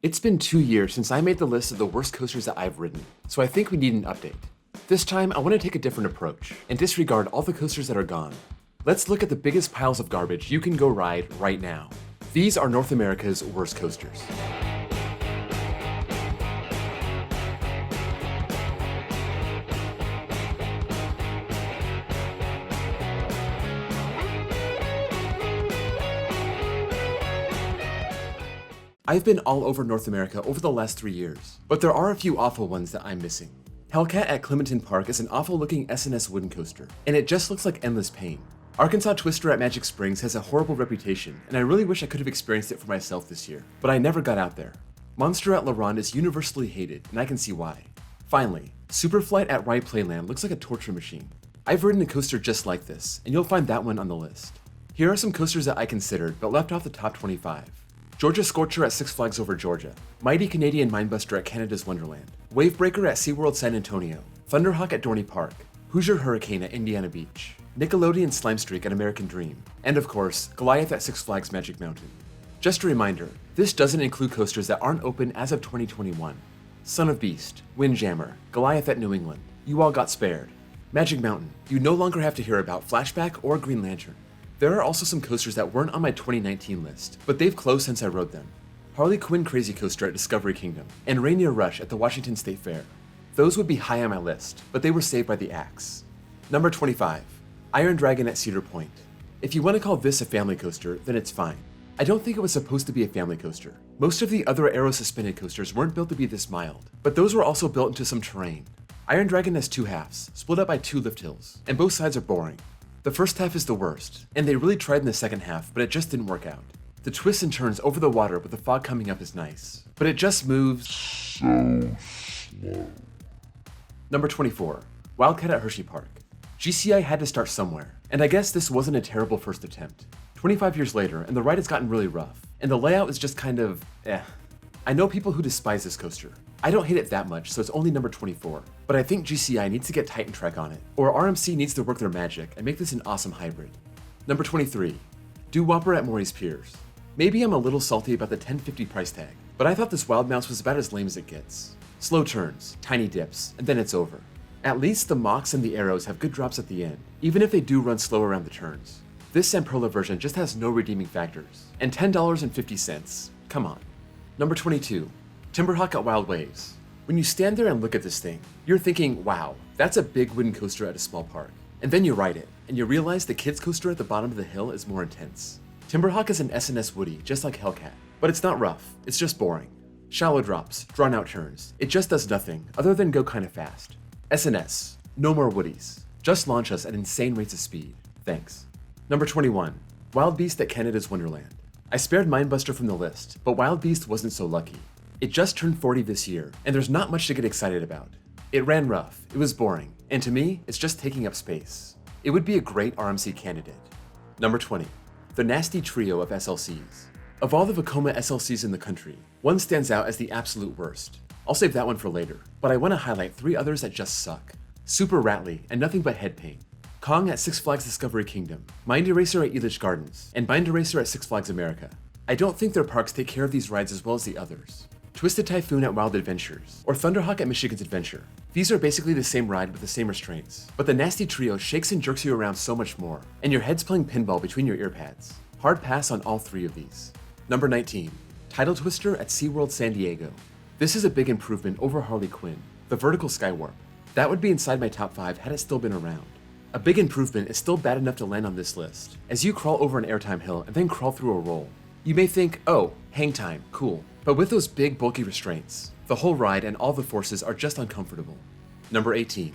It's been 2 years since I made the list of the worst coasters that I've ridden, so I think we need an update. This time, I want to take a different approach and disregard all the coasters that are gone. Let's look at the biggest piles of garbage you can go ride right now. These are North America's worst coasters. I've been all over North America over the last 3 years, but there are a few awful ones that I'm missing. Hellcat at Clementon Park is an awful looking S&S wooden coaster, and it just looks like endless pain. Arkansas Twister at Magic Springs has a horrible reputation, and I really wish I could have experienced it for myself this year, but I never got out there. Monster at La Ronde is universally hated, and I can see why. Finally, Superflight at Rye Playland looks like a torture machine. I've ridden a coaster just like this, and you'll find that one on the list. Here are some coasters that I considered, but left off the top 25. Georgia Scorcher at Six Flags Over Georgia, Mighty Canadian Mindbuster at Canada's Wonderland, Wavebreaker at SeaWorld San Antonio, Thunderhawk at Dorney Park, Hoosier Hurricane at Indiana Beach, Nickelodeon Slimestreak at American Dream, and of course, Goliath at Six Flags Magic Mountain. Just a reminder, this doesn't include coasters that aren't open as of 2021. Son of Beast, Windjammer, Goliath at New England, you all got spared. Magic Mountain, you no longer have to hear about Flashback or Green Lantern. There are also some coasters that weren't on my 2019 list, but they've closed since I rode them. Harley Quinn Crazy Coaster at Discovery Kingdom, and Rainier Rush at the Washington State Fair. Those would be high on my list, but they were saved by the axe. Number 25, Iron Dragon at Cedar Point. If you want to call this a family coaster, then it's fine. I don't think it was supposed to be a family coaster. Most of the other aero suspended coasters weren't built to be this mild, but those were also built into some terrain. Iron Dragon has 2 halves, split up by 2 lift hills, and both sides are boring. The first half is the worst, and they really tried in the second half, but it just didn't work out. The twists and turns over the water with the fog coming up is nice, but it just moves so slow. Number 24, Wildcat at Hersheypark. GCI had to start somewhere, and I guess this wasn't a terrible first attempt. 25 years later, and the ride has gotten really rough, and the layout is just kind of eh. I know people who despise this coaster. I don't hate it that much, so it's only number 24, but I think GCI needs to get Titan Trek on it, or RMC needs to work their magic and make this an awesome hybrid. Number 23, Do-Wopper at Maury's Piers. Maybe I'm a little salty about the $10.50 price tag, but I thought this Wild Mouse was about as lame as it gets. Slow turns, tiny dips, and then it's over. At least the Mox and the Arrows have good drops at the end, even if they do run slow around the turns. This Samprola version just has no redeeming factors, and $10.50, come on. Number 22, Timberhawk at Wild Waves. When you stand there and look at this thing, you're thinking, wow, that's a big wooden coaster at a small park. And then you ride it, and you realize the kids coaster at the bottom of the hill is more intense. Timberhawk is an S&S Woody, just like Hellcat, but it's not rough, it's just boring. Shallow drops, drawn out turns, it just does nothing other than go kinda fast. S&S, no more Woodies. Just launch us at insane rates of speed. Thanks. Number 21, Wild Beast at Canada's Wonderland. I spared Mindbuster from the list, but Wild Beast wasn't so lucky. It just turned 40 this year, and there's not much to get excited about. It ran rough, it was boring, and to me, it's just taking up space. It would be a great RMC candidate. Number 20, the Nasty Trio of SLCs. Of all the Vekoma SLCs in the country, one stands out as the absolute worst. I'll save that one for later, but I want to highlight 3 others that just suck. Super rattly and nothing but head pain. Kong at Six Flags Discovery Kingdom, Mind Eraser at Elitch Gardens, and Mind Eraser at Six Flags America. I don't think their parks take care of these rides as well as the others. Twisted Typhoon at Wild Adventures, or Thunderhawk at Michigan's Adventure. These are basically the same ride with the same restraints, but the Nasty Trio shakes and jerks you around so much more, and your head's playing pinball between your ear pads. Hard pass on all 3 of these. Number 19, Tidal Twister at SeaWorld San Diego. This is a big improvement over Harley Quinn, the vertical Skywarp. That would be inside my top 5 had it still been around. A big improvement is still bad enough to land on this list, as you crawl over an airtime hill and then crawl through a roll. You may think, oh, hang time, cool. But with those big bulky restraints, the whole ride and all the forces are just uncomfortable. Number 18,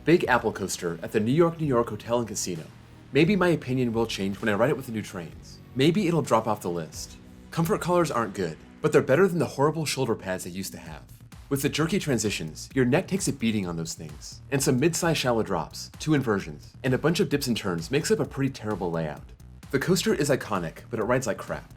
Big Apple Coaster at the New York Hotel and Casino. Maybe my opinion will change when I ride it with the new trains. Maybe it'll drop off the list. Comfort collars aren't good, but they're better than the horrible shoulder pads they used to have. With the jerky transitions, your neck takes a beating on those things, and some mid-size shallow drops, 2 inversions, and a bunch of dips and turns makes up a pretty terrible layout. The coaster is iconic, but it rides like crap.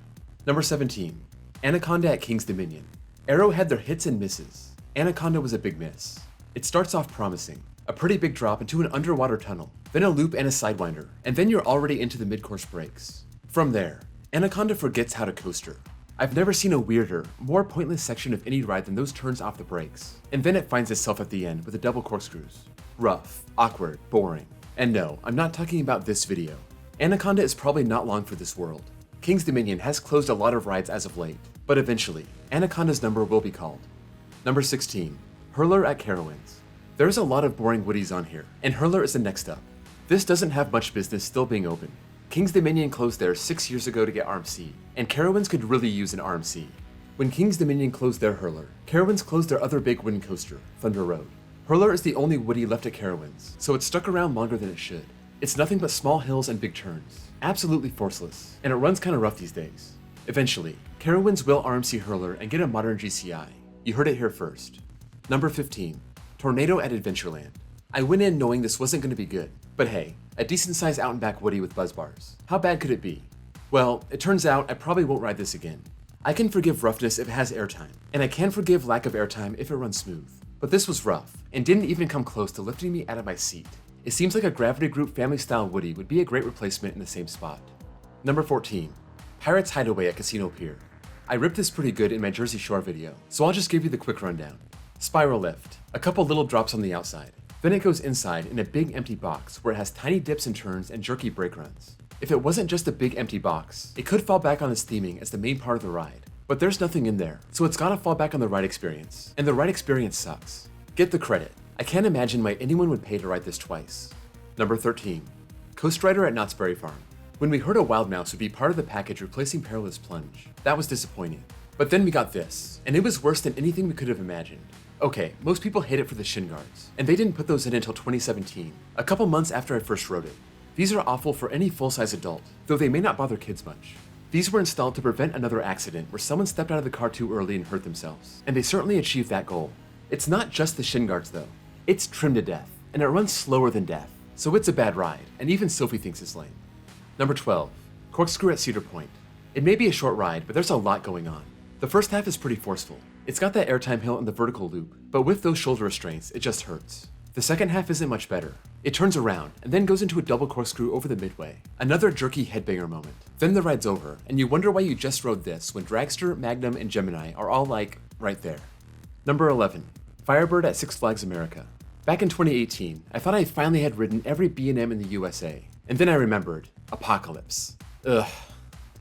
Number 17, Anaconda at King's Dominion. Arrow had their hits and misses. Anaconda was a big miss. It starts off promising, a pretty big drop into an underwater tunnel, then a loop and a sidewinder, and then you're already into the mid-course breaks. From there, Anaconda forgets how to coaster. I've never seen a weirder, more pointless section of any ride than those turns off the brakes. And then it finds itself at the end with the double corkscrews. Rough, awkward, boring. And no, I'm not talking about this video. Anaconda is probably not long for this world. King's Dominion has closed a lot of rides as of late, but eventually, Anaconda's number will be called. Number 16, Hurler at Carowinds. There's a lot of boring woodies on here, and Hurler is the next up. This doesn't have much business still being open. King's Dominion closed theirs 6 years ago to get RMC, and Carowinds could really use an RMC. When King's Dominion closed their Hurler, Carowinds closed their other big wooden coaster, Thunder Road. Hurler is the only woody left at Carowinds, so it's stuck around longer than it should. It's nothing but small hills and big turns. Absolutely forceless, and it runs kinda rough these days. Eventually, Carowinds will RMC Hurler and get a modern GCI. You heard it here first. Number 15, Tornado at Adventureland. I went in knowing this wasn't gonna be good, but hey, a decent sized out and back woody with buzz bars. How bad could it be? Well, it turns out I probably won't ride this again. I can forgive roughness if it has airtime, and I can forgive lack of airtime if it runs smooth. But this was rough, and didn't even come close to lifting me out of my seat. It seems like a Gravity Group family-style woody would be a great replacement in the same spot. Number 14, Pirates Hideaway at Casino Pier. I ripped this pretty good in my Jersey Shore video, so I'll just give you the quick rundown. Spiral lift, a couple little drops on the outside. Then it goes inside in a big empty box where it has tiny dips and turns and jerky brake runs. If it wasn't just a big empty box, it could fall back on its theming as the main part of the ride. But there's nothing in there, so it's gotta fall back on the ride experience, and the ride experience sucks. Get the credit. I can't imagine why anyone would pay to ride this twice. Number 13, Coast Rider at Knott's Berry Farm. When we heard a wild mouse would be part of the package replacing Perilous Plunge, that was disappointing. But then we got this, and it was worse than anything we could have imagined. Okay, most people hate it for the shin guards, and they didn't put those in until 2017, a couple months after I first rode it. These are awful for any full-size adult, though they may not bother kids much. These were installed to prevent another accident where someone stepped out of the car too early and hurt themselves, and they certainly achieved that goal. It's not just the shin guards though. It's trimmed to death, and it runs slower than death, so it's a bad ride, and even Sophie thinks it's lame. Number 12, Corkscrew at Cedar Point. It may be a short ride, but there's a lot going on. The first half is pretty forceful. It's got that airtime hill and the vertical loop, but with those shoulder restraints, it just hurts. The second half isn't much better. It turns around, and then goes into a double corkscrew over the midway. Another jerky headbanger moment. Then the ride's over, and you wonder why you just rode this when Dragster, Magnum, and Gemini are all like, right there. Number 11, Firebird at Six Flags America. Back in 2018, I thought I finally had ridden every B&M in the USA, and then I remembered, Apocalypse. Ugh.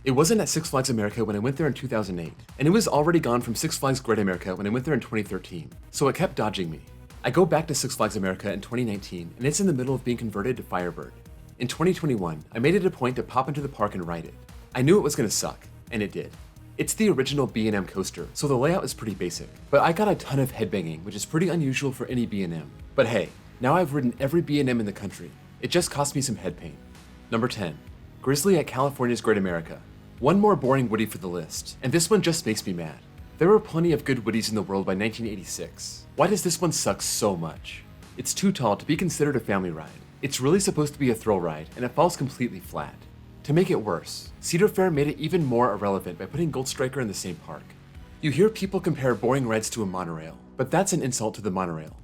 It wasn't at Six Flags America when I went there in 2008, and it was already gone from Six Flags Great America when I went there in 2013, so it kept dodging me. I go back to Six Flags America in 2019, and it's in the middle of being converted to Firebird. In 2021, I made it a point to pop into the park and ride it. I knew it was gonna suck, and it did. It's the original B&M coaster, so the layout is pretty basic, but I got a ton of headbanging, which is pretty unusual for any B&M. But hey, now I've ridden every B&M in the country. It just cost me some head pain. Number 10, Grizzly at California's Great America. One more boring woody for the list, and this one just makes me mad. There were plenty of good woodies in the world by 1986. Why does this one suck so much? It's too tall to be considered a family ride. It's really supposed to be a thrill ride, and it falls completely flat. To make it worse, Cedar Fair made it even more irrelevant by putting Gold Striker in the same park. You hear people compare boring rides to a monorail, but that's an insult to the monorail.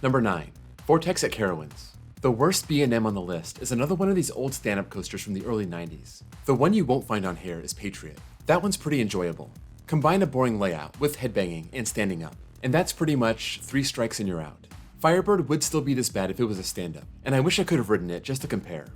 Number 9, Vortex at Carowinds. The worst B&M on the list is another one of these old stand-up coasters from the early 90s. The one you won't find on here is Patriot. That one's pretty enjoyable. Combine a boring layout with headbanging and standing up, and that's pretty much 3 strikes and you're out. Firebird would still be this bad if it was a stand-up, and I wish I could have ridden it just to compare.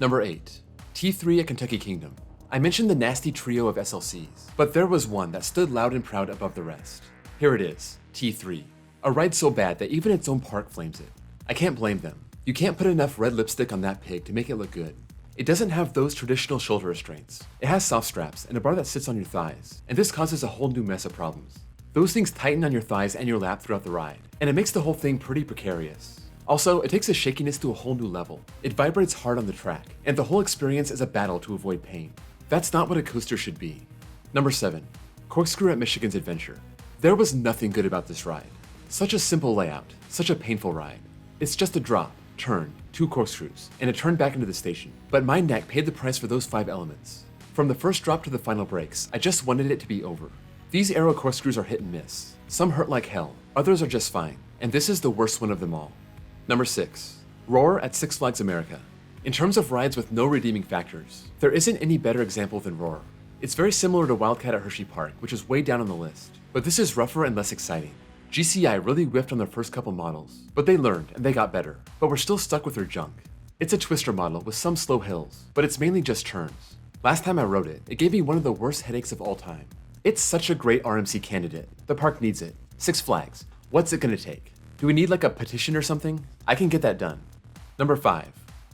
Number 8, T3 at Kentucky Kingdom. I mentioned the nasty trio of SLCs, but there was one that stood loud and proud above the rest. Here it is, T3. A ride so bad that even its own park flames it. I can't blame them. You can't put enough red lipstick on that pig to make it look good. It doesn't have those traditional shoulder restraints. It has soft straps and a bar that sits on your thighs, and this causes a whole new mess of problems. Those things tighten on your thighs and your lap throughout the ride, and it makes the whole thing pretty precarious. Also, it takes the shakiness to a whole new level. It vibrates hard on the track, and the whole experience is a battle to avoid pain. That's not what a coaster should be. Number 7, Corkscrew at Michigan's Adventure. There was nothing good about this ride. Such a simple layout, such a painful ride. It's just a drop, turn, 2 corkscrews, and a turn back into the station. But my neck paid the price for those 5 elements. From the first drop to the final brakes, I just wanted it to be over. These aero corkscrews are hit and miss. Some hurt like hell, others are just fine, and this is the worst one of them all. Number 6, Roar at Six Flags America. In terms of rides with no redeeming factors, there isn't any better example than Roar. It's very similar to Wildcat at Hersheypark, which is way down on the list, but this is rougher and less exciting. GCI really whiffed on their first couple models, but they learned and they got better, but we're still stuck with their junk. It's a twister model with some slow hills, but it's mainly just turns. Last time I rode it, it gave me one of the worst headaches of all time. It's such a great RMC candidate. The park needs it. Six Flags. What's it gonna take? Do we need like a petition or something? I can get that done. Number 5.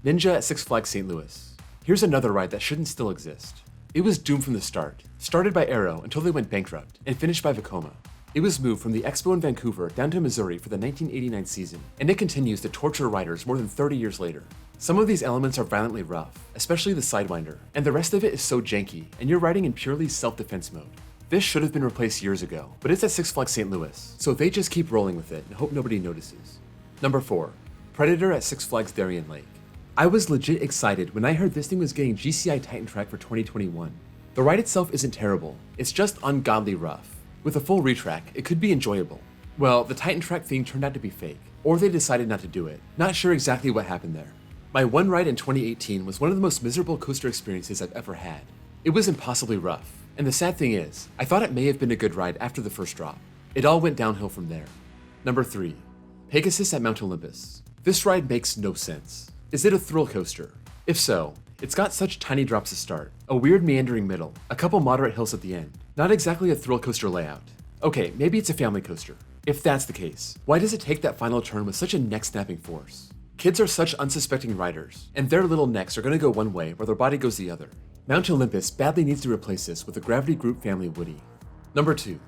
Ninja at Six Flags St. Louis. Here's another ride that shouldn't still exist. It was doomed from the start. Started by Arrow until they went bankrupt, and finished by Vekoma. It was moved from the Expo in Vancouver down to Missouri for the 1989 season, and it continues to torture riders more than 30 years later. Some of these elements are violently rough, especially the Sidewinder, and the rest of it is so janky, and you're riding in purely self-defense mode. This should have been replaced years ago, but it's at Six Flags St. Louis, so they just keep rolling with it and hope nobody notices. Number 4. Predator at Six Flags Darien Lake. I was legit excited when I heard this thing was getting GCI Titan Track for 2021. The ride itself isn't terrible, it's just ungodly rough. With a full retrack, it could be enjoyable. Well, the Titan Track thing turned out to be fake, or they decided not to do it. Not sure exactly what happened there. My one ride in 2018 was one of the most miserable coaster experiences I've ever had. It was impossibly rough, and the sad thing is, I thought it may have been a good ride after the first drop. It all went downhill from there. Number 3. Pegasus at Mount Olympus. This ride makes no sense. Is it a thrill coaster? If so, it's got such tiny drops to start, a weird meandering middle, a couple moderate hills at the end. Not exactly a thrill coaster layout. Okay, maybe it's a family coaster. If that's the case, why does it take that final turn with such a neck-snapping force? Kids are such unsuspecting riders, and their little necks are gonna go one way while their body goes the other. Mount Olympus badly needs to replace this with a Gravity Group family Woody. Number 2.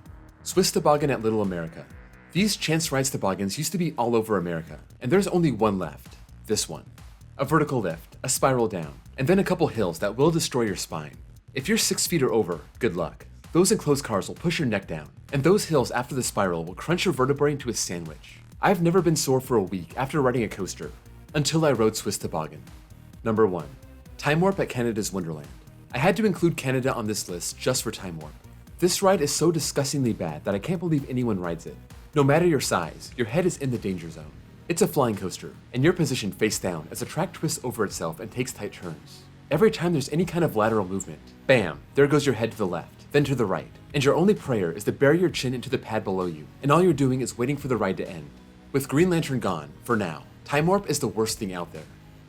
Swiss Toboggan at Little America. These Chance Rides toboggans used to be all over America, and there's only one left. This one. A vertical lift, a spiral down, and then a couple hills that will destroy your spine. If you're 6 feet or over, good luck. Those enclosed cars will push your neck down, and those hills after the spiral will crunch your vertebrae into a sandwich. I've never been sore for a week after riding a coaster, until I rode Swiss Toboggan. Number 1. Time Warp at Canada's Wonderland. I had to include Canada on this list just for Time Warp. This ride is so disgustingly bad that I can't believe anyone rides it. No matter your size, your head is in the danger zone. It's a flying coaster, and you're positioned face down as the track twists over itself and takes tight turns. Every time there's any kind of lateral movement, bam, there goes your head to the left, then to the right, and your only prayer is to bury your chin into the pad below you, and all you're doing is waiting for the ride to end. With Green Lantern gone, for now, Time Warp is the worst thing out there.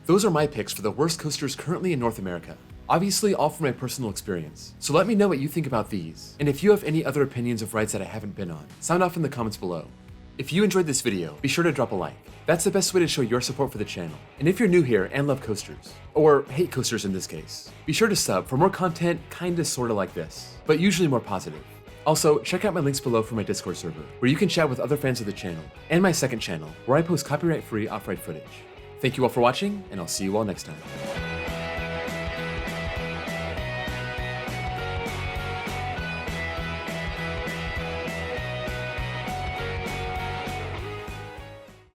Those are my picks for the worst coasters currently in North America. Obviously all from my personal experience, so let me know what you think about these, and if you have any other opinions of rides that I haven't been on, sound off in the comments below. If you enjoyed this video, be sure to drop a like. That's the best way to show your support for the channel. And if you're new here and love coasters, or hate coasters in this case, be sure to sub for more content kinda sorta like this, but usually more positive. Also, check out my links below for my Discord server, where you can chat with other fans of the channel, and my second channel, where I post copyright-free off-ride footage. Thank you all for watching, and I'll see you all next time.